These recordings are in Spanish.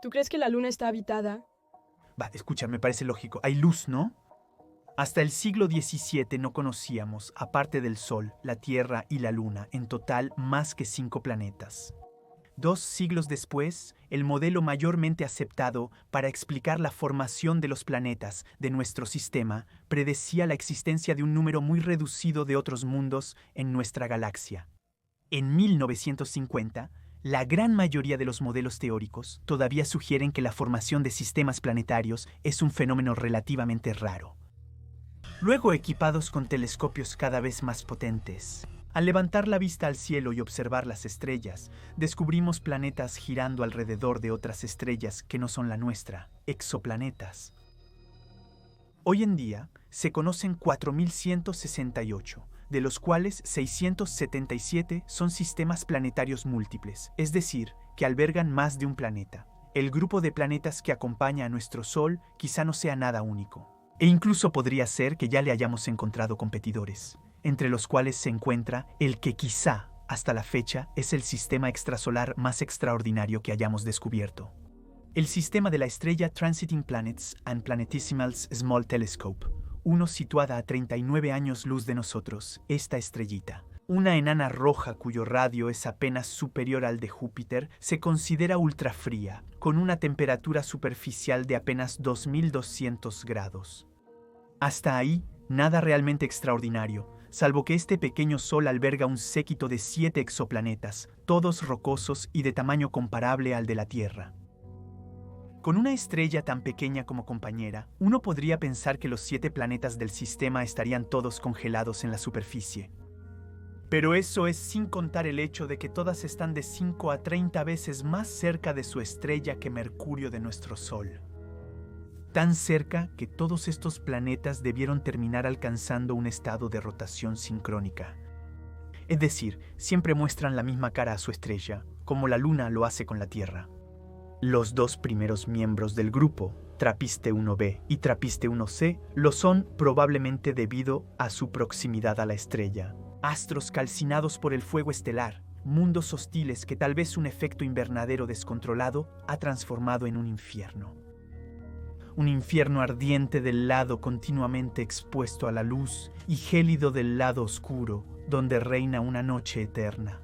¿Tú crees que la Luna está habitada? Escucha, me parece lógico. Hay luz, ¿no? Hasta el siglo XVII no conocíamos, aparte del Sol, la Tierra y la Luna, en total más que 5 planetas. 2 siglos después, el modelo mayormente aceptado para explicar la formación de los planetas de nuestro sistema predecía la existencia de un número muy reducido de otros mundos en nuestra galaxia. En 1950, la gran mayoría de los modelos teóricos todavía sugieren que la formación de sistemas planetarios es un fenómeno relativamente raro. Luego, equipados con telescopios cada vez más potentes, al levantar la vista al cielo y observar las estrellas, descubrimos planetas girando alrededor de otras estrellas que no son la nuestra, exoplanetas. Hoy en día, se conocen 4.168, de los cuales 677 son sistemas planetarios múltiples, es decir, que albergan más de un planeta. El grupo de planetas que acompaña a nuestro Sol quizá no sea nada único. E incluso podría ser que ya le hayamos encontrado competidores, entre los cuales se encuentra el que quizá, hasta la fecha, es el sistema extrasolar más extraordinario que hayamos descubierto. El sistema de la estrella Transiting Planets and Planetesimals Small Telescope, uno situada a 39 años luz de nosotros, esta estrellita. Una enana roja cuyo radio es apenas superior al de Júpiter, se considera ultrafría, con una temperatura superficial de apenas 2200 grados. Hasta ahí, nada realmente extraordinario, salvo que este pequeño sol alberga un séquito de 7 exoplanetas, todos rocosos y de tamaño comparable al de la Tierra. Con una estrella tan pequeña como compañera, uno podría pensar que los 7 planetas del sistema estarían todos congelados en la superficie. Pero eso es sin contar el hecho de que todas están de 5 a 30 veces más cerca de su estrella que Mercurio de nuestro Sol. Tan cerca que todos estos planetas debieron terminar alcanzando un estado de rotación sincrónica. Es decir, siempre muestran la misma cara a su estrella, como la Luna lo hace con la Tierra. Los 2 primeros miembros del grupo, Trappiste 1b y Trappiste 1c, lo son probablemente debido a su proximidad a la estrella. Astros calcinados por el fuego estelar, mundos hostiles que tal vez un efecto invernadero descontrolado ha transformado en un infierno. Un infierno ardiente del lado continuamente expuesto a la luz y gélido del lado oscuro, donde reina una noche eterna.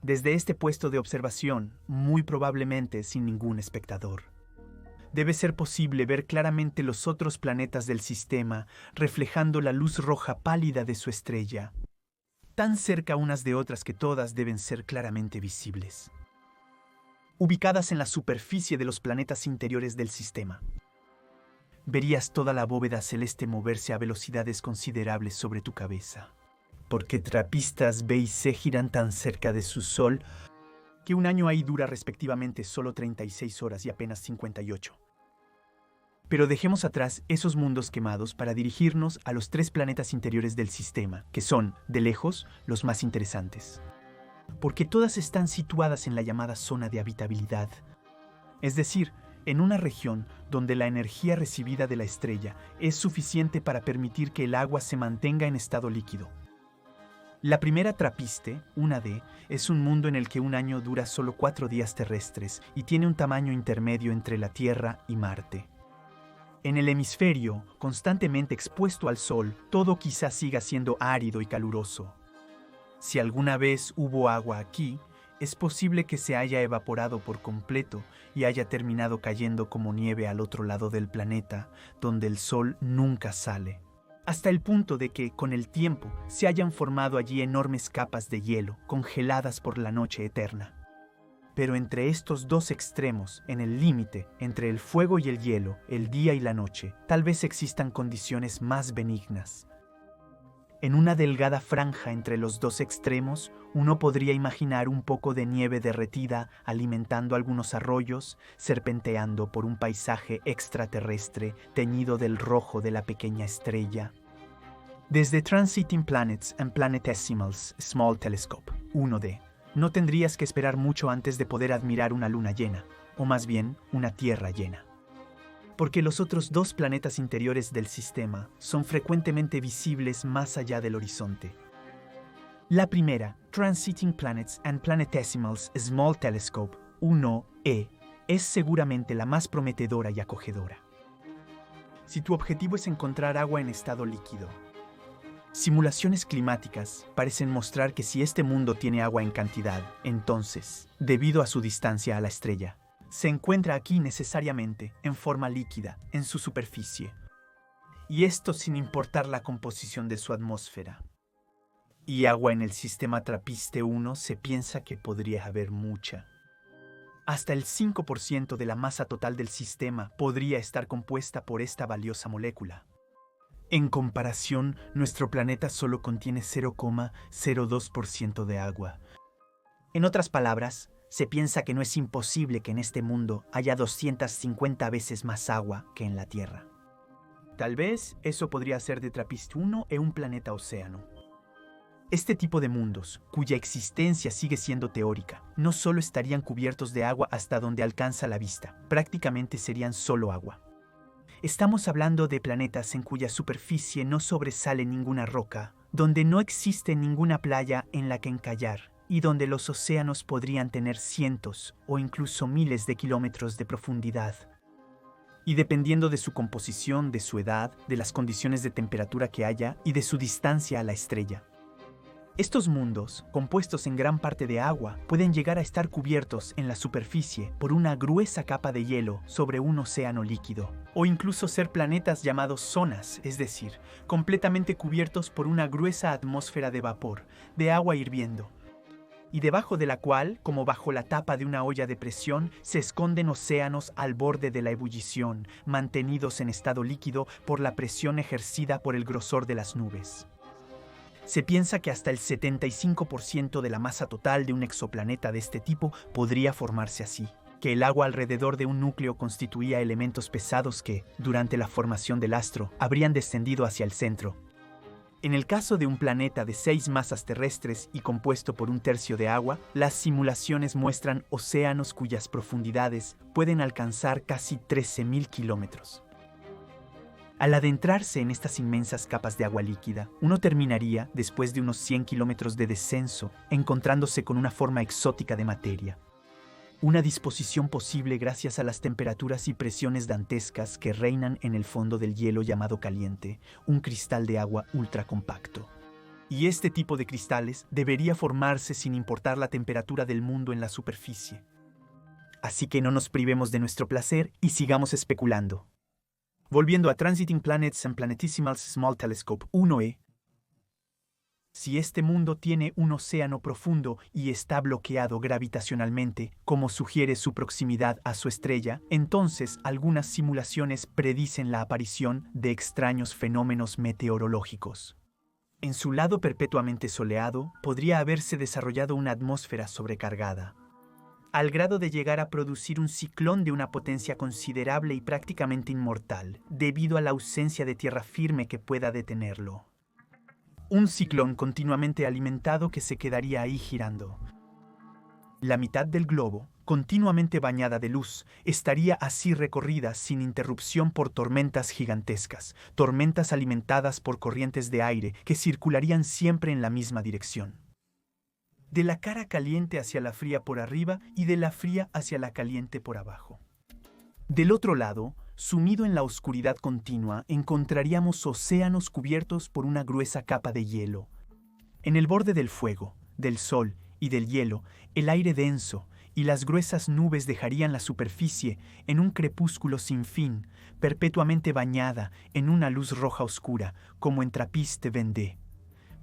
Desde este puesto de observación, muy probablemente sin ningún espectador. Debe ser posible ver claramente los otros planetas del sistema reflejando la luz roja pálida de su estrella, tan cerca unas de otras que todas deben ser claramente visibles. Ubicadas en la superficie de los planetas interiores del sistema, verías toda la bóveda celeste moverse a velocidades considerables sobre tu cabeza, porque trapistas B y C giran tan cerca de su Sol que un año ahí dura respectivamente solo 36 horas y apenas 58. Pero dejemos atrás esos mundos quemados para dirigirnos a los 3 planetas interiores del sistema, que son, de lejos, los más interesantes. Porque todas están situadas en la llamada zona de habitabilidad, es decir, en una región donde la energía recibida de la estrella es suficiente para permitir que el agua se mantenga en estado líquido. La primera Trappiste, 1d, es un mundo en el que un año dura solo 4 días terrestres y tiene un tamaño intermedio entre la Tierra y Marte. En el hemisferio, constantemente expuesto al Sol, todo quizás siga siendo árido y caluroso. Si alguna vez hubo agua aquí, es posible que se haya evaporado por completo y haya terminado cayendo como nieve al otro lado del planeta, donde el Sol nunca sale. Hasta el punto de que, con el tiempo, se hayan formado allí enormes capas de hielo, congeladas por la noche eterna. Pero entre estos 2 extremos, en el límite entre el fuego y el hielo, el día y la noche, tal vez existan condiciones más benignas. En una delgada franja entre los 2 extremos, uno podría imaginar un poco de nieve derretida alimentando algunos arroyos, serpenteando por un paisaje extraterrestre teñido del rojo de la pequeña estrella. Desde Transiting Planets and Planetesimals Small Telescope, 1D, no tendrías que esperar mucho antes de poder admirar una luna llena, o más bien, una Tierra llena. Porque los otros 2 planetas interiores del sistema son frecuentemente visibles más allá del horizonte. La primera, Transiting Planets and Planetesimals Small Telescope, 1E, es seguramente la más prometedora y acogedora. Si tu objetivo es encontrar agua en estado líquido, simulaciones climáticas parecen mostrar que si este mundo tiene agua en cantidad, entonces, debido a su distancia a la estrella, se encuentra aquí necesariamente en forma líquida en su superficie. Y esto sin importar la composición de su atmósfera. Y agua en el sistema TRAPPIST-1 se piensa que podría haber mucha. Hasta el 5% de la masa total del sistema podría estar compuesta por esta valiosa molécula. En comparación, nuestro planeta solo contiene 0,02% de agua. En otras palabras, se piensa que no es imposible que en este mundo haya 250 veces más agua que en la Tierra. Tal vez eso podría ser de TRAPPIST-1 un planeta océano. Este tipo de mundos, cuya existencia sigue siendo teórica, no solo estarían cubiertos de agua hasta donde alcanza la vista, prácticamente serían solo agua. Estamos hablando de planetas en cuya superficie no sobresale ninguna roca, donde no existe ninguna playa en la que encallar y donde los océanos podrían tener cientos o incluso miles de kilómetros de profundidad. Y dependiendo de su composición, de su edad, de las condiciones de temperatura que haya y de su distancia a la estrella. Estos mundos, compuestos en gran parte de agua, pueden llegar a estar cubiertos en la superficie por una gruesa capa de hielo sobre un océano líquido, o incluso ser planetas llamados zonas, es decir, completamente cubiertos por una gruesa atmósfera de vapor, de agua hirviendo, y debajo de la cual, como bajo la tapa de una olla de presión, se esconden océanos al borde de la ebullición, mantenidos en estado líquido por la presión ejercida por el grosor de las nubes. Se piensa que hasta el 75% de la masa total de un exoplaneta de este tipo podría formarse así, que el agua alrededor de un núcleo constituía elementos pesados que, durante la formación del astro, habrían descendido hacia el centro. En el caso de un planeta de 6 masas terrestres y compuesto por 1/3 de agua, las simulaciones muestran océanos cuyas profundidades pueden alcanzar casi 13.000 kilómetros. Al adentrarse en estas inmensas capas de agua líquida, uno terminaría, después de unos 100 kilómetros de descenso, encontrándose con una forma exótica de materia. Una disposición posible gracias a las temperaturas y presiones dantescas que reinan en el fondo del hielo llamado caliente, un cristal de agua ultracompacto. Y este tipo de cristales debería formarse sin importar la temperatura del mundo en la superficie. Así que no nos privemos de nuestro placer y sigamos especulando. Volviendo a Transiting Planets and Planetesimals Small Telescope 1E, si este mundo tiene un océano profundo y está bloqueado gravitacionalmente, como sugiere su proximidad a su estrella, entonces algunas simulaciones predicen la aparición de extraños fenómenos meteorológicos. En su lado perpetuamente soleado, podría haberse desarrollado una atmósfera sobrecargada, al grado de llegar a producir un ciclón de una potencia considerable y prácticamente inmortal, debido a la ausencia de tierra firme que pueda detenerlo. Un ciclón continuamente alimentado que se quedaría ahí girando. La mitad del globo, continuamente bañada de luz, estaría así recorrida sin interrupción por tormentas gigantescas, tormentas alimentadas por corrientes de aire que circularían siempre en la misma dirección. De la cara caliente hacia la fría por arriba y de la fría hacia la caliente por abajo. Del otro lado, sumido en la oscuridad continua, encontraríamos océanos cubiertos por una gruesa capa de hielo. En el borde del fuego, del sol y del hielo, el aire denso y las gruesas nubes dejarían la superficie en un crepúsculo sin fin, perpetuamente bañada en una luz roja oscura, como en TRAPPIST-1D.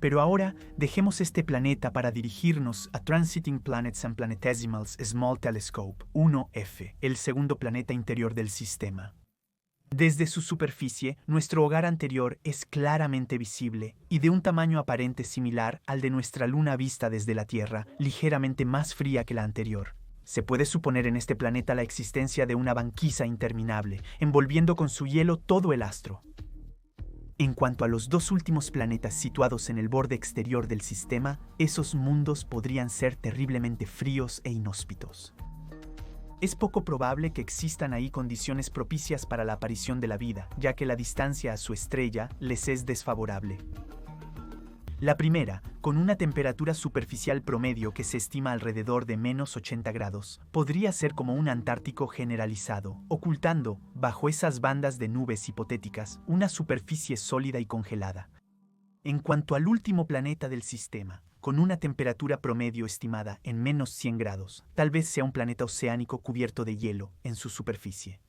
Pero ahora dejemos este planeta para dirigirnos a Transiting Planets and Planetesimals Small Telescope 1F, el segundo planeta interior del sistema. Desde su superficie, nuestro hogar anterior es claramente visible y de un tamaño aparente similar al de nuestra luna vista desde la Tierra, ligeramente más fría que la anterior. Se puede suponer en este planeta la existencia de una banquisa interminable, envolviendo con su hielo todo el astro. En cuanto a los 2 últimos planetas situados en el borde exterior del sistema, esos mundos podrían ser terriblemente fríos e inhóspitos. Es poco probable que existan ahí condiciones propicias para la aparición de la vida, ya que la distancia a su estrella les es desfavorable. La primera, con una temperatura superficial promedio que se estima alrededor de menos 80 grados, podría ser como un Antártico generalizado, ocultando, bajo esas bandas de nubes hipotéticas, una superficie sólida y congelada. En cuanto al último planeta del sistema, con una temperatura promedio estimada en menos 100 grados, tal vez sea un planeta oceánico cubierto de hielo en su superficie.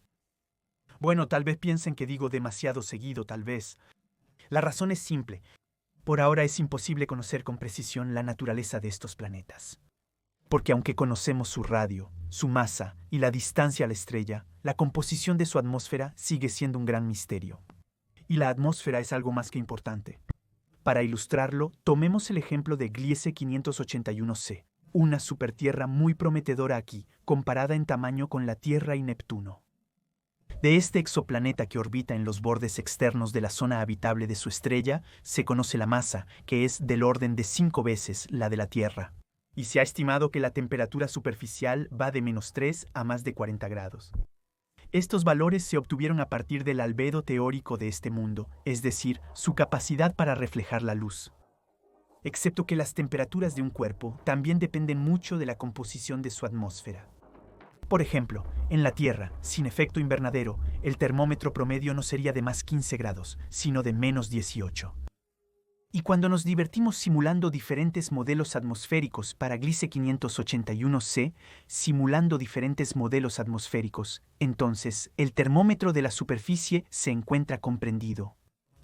Bueno, tal vez piensen que digo demasiado seguido, tal vez. La razón es simple. Por ahora es imposible conocer con precisión la naturaleza de estos planetas. Porque aunque conocemos su radio, su masa y la distancia a la estrella, la composición de su atmósfera sigue siendo un gran misterio. Y la atmósfera es algo más que importante. Para ilustrarlo, tomemos el ejemplo de Gliese 581c, una supertierra muy prometedora aquí, comparada en tamaño con la Tierra y Neptuno. De este exoplaneta que orbita en los bordes externos de la zona habitable de su estrella, se conoce la masa, que es del orden de 5 veces la de la Tierra. Y se ha estimado que la temperatura superficial va de -3 a más de 40 grados. Estos valores se obtuvieron a partir del albedo teórico de este mundo, es decir, su capacidad para reflejar la luz. Excepto que las temperaturas de un cuerpo también dependen mucho de la composición de su atmósfera. Por ejemplo, en la Tierra, sin efecto invernadero, el termómetro promedio no sería de más 15 grados, sino de menos 18. Y cuando nos divertimos simulando diferentes modelos atmosféricos para Gliese 581c, simulando diferentes modelos atmosféricos, entonces el termómetro de la superficie se encuentra comprendido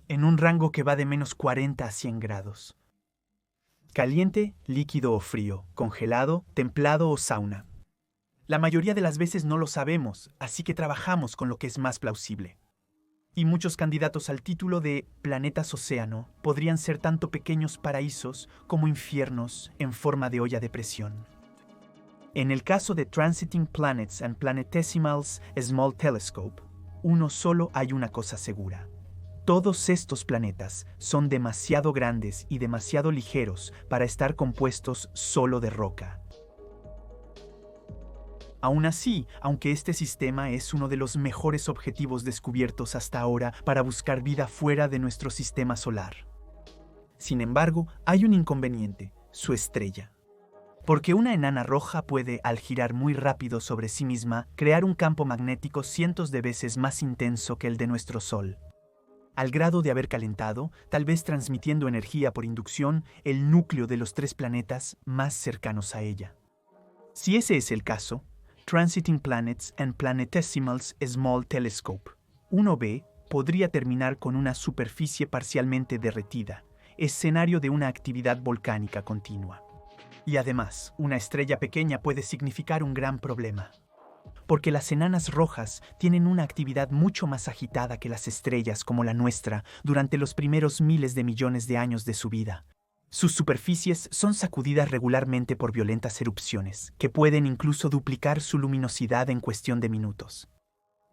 en un rango que va de menos 40 a 100 grados. Caliente, líquido o frío, congelado, templado o sauna. La mayoría de las veces no lo sabemos, así que trabajamos con lo que es más plausible. Y muchos candidatos al título de planetas océano podrían ser tanto pequeños paraísos como infiernos en forma de olla de presión. En el caso de Transiting Planets and Planetesimals Small Telescope, uno solo hay una cosa segura. Todos estos planetas son demasiado grandes y demasiado ligeros para estar compuestos solo de roca. Aún así, aunque este sistema es uno de los mejores objetivos descubiertos hasta ahora para buscar vida fuera de nuestro sistema solar. Sin embargo, hay un inconveniente, su estrella. Porque una enana roja puede, al girar muy rápido sobre sí misma, crear un campo magnético cientos de veces más intenso que el de nuestro Sol. Al grado de haber calentado, tal vez transmitiendo energía por inducción, el núcleo de los 3 planetas más cercanos a ella. Si ese es el caso, Transiting Planets and Planetesimals Small Telescope, 1B, podría terminar con una superficie parcialmente derretida, escenario de una actividad volcánica continua. Y además, una estrella pequeña puede significar un gran problema. Porque las enanas rojas tienen una actividad mucho más agitada que las estrellas como la nuestra durante los primeros miles de millones de años de su vida. Sus superficies son sacudidas regularmente por violentas erupciones, que pueden incluso duplicar su luminosidad en cuestión de minutos.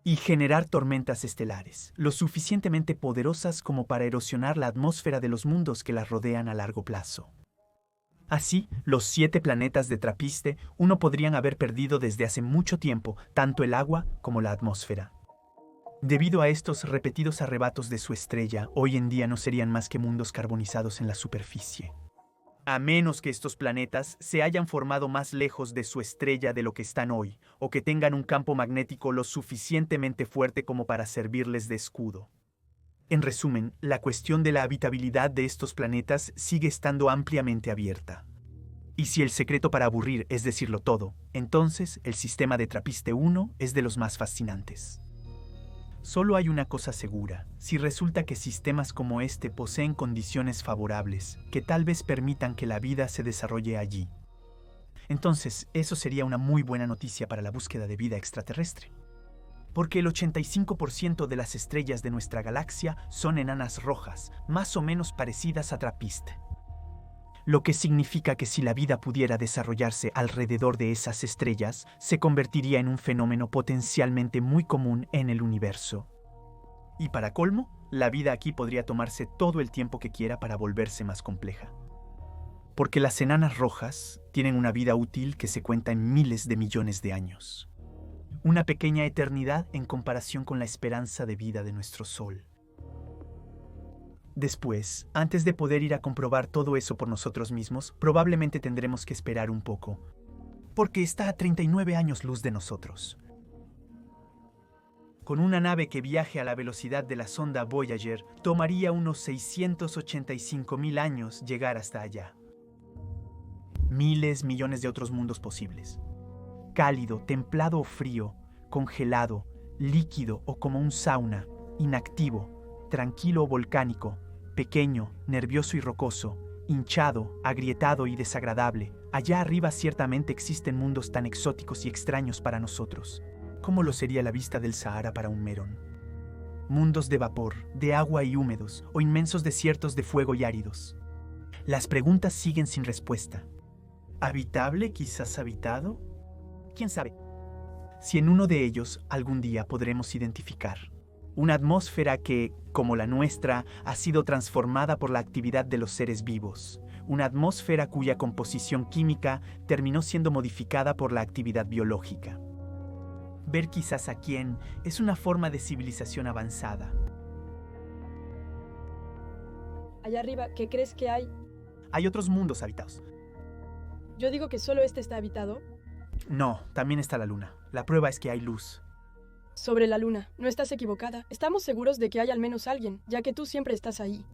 Y generar tormentas estelares, lo suficientemente poderosas como para erosionar la atmósfera de los mundos que las rodean a largo plazo. Así, los 7 planetas de Trappiste uno podrían haber perdido desde hace mucho tiempo tanto el agua como la atmósfera. Debido a estos repetidos arrebatos de su estrella, hoy en día no serían más que mundos carbonizados en la superficie. A menos que estos planetas se hayan formado más lejos de su estrella de lo que están hoy, o que tengan un campo magnético lo suficientemente fuerte como para servirles de escudo. En resumen, la cuestión de la habitabilidad de estos planetas sigue estando ampliamente abierta. Y si el secreto para aburrir es decirlo todo, entonces el sistema de Trappiste 1 es de los más fascinantes. Solo hay una cosa segura, si resulta que sistemas como este poseen condiciones favorables, que tal vez permitan que la vida se desarrolle allí. Entonces, eso sería una muy buena noticia para la búsqueda de vida extraterrestre. Porque el 85% de las estrellas de nuestra galaxia son enanas rojas, más o menos parecidas a Trappiste. Lo que significa que si la vida pudiera desarrollarse alrededor de esas estrellas, se convertiría en un fenómeno potencialmente muy común en el universo. Y para colmo, la vida aquí podría tomarse todo el tiempo que quiera para volverse más compleja. Porque las enanas rojas tienen una vida útil que se cuenta en miles de millones de años. Una pequeña eternidad en comparación con la esperanza de vida de nuestro Sol. Después, antes de poder ir a comprobar todo eso por nosotros mismos, probablemente tendremos que esperar un poco, porque está a 39 años luz de nosotros. Con una nave que viaje a la velocidad de la sonda Voyager, tomaría unos 685.000 años llegar hasta allá. Miles, millones de otros mundos posibles. Cálido, templado o frío, congelado, líquido o como un sauna, inactivo, tranquilo o volcánico, pequeño, nervioso y rocoso, hinchado, agrietado y desagradable. Allá arriba ciertamente existen mundos tan exóticos y extraños para nosotros. ¿Cómo lo sería la vista del Sahara para un Merón? Mundos de vapor, de agua y húmedos, o inmensos desiertos de fuego y áridos. Las preguntas siguen sin respuesta. ¿Habitable, quizás habitado? ¿Quién sabe? Si en uno de ellos algún día podremos identificar una atmósfera que, como la nuestra, ha sido transformada por la actividad de los seres vivos, una atmósfera cuya composición química terminó siendo modificada por la actividad biológica. Ver quizás a quién es una forma de civilización avanzada. Allá arriba, ¿qué crees que hay? Hay otros mundos habitados. Yo digo que solo este está habitado. No, también está la luna. La prueba es que hay luz. Sobre la luna, no estás equivocada. Estamos seguros de que hay al menos alguien, ya que tú siempre estás ahí.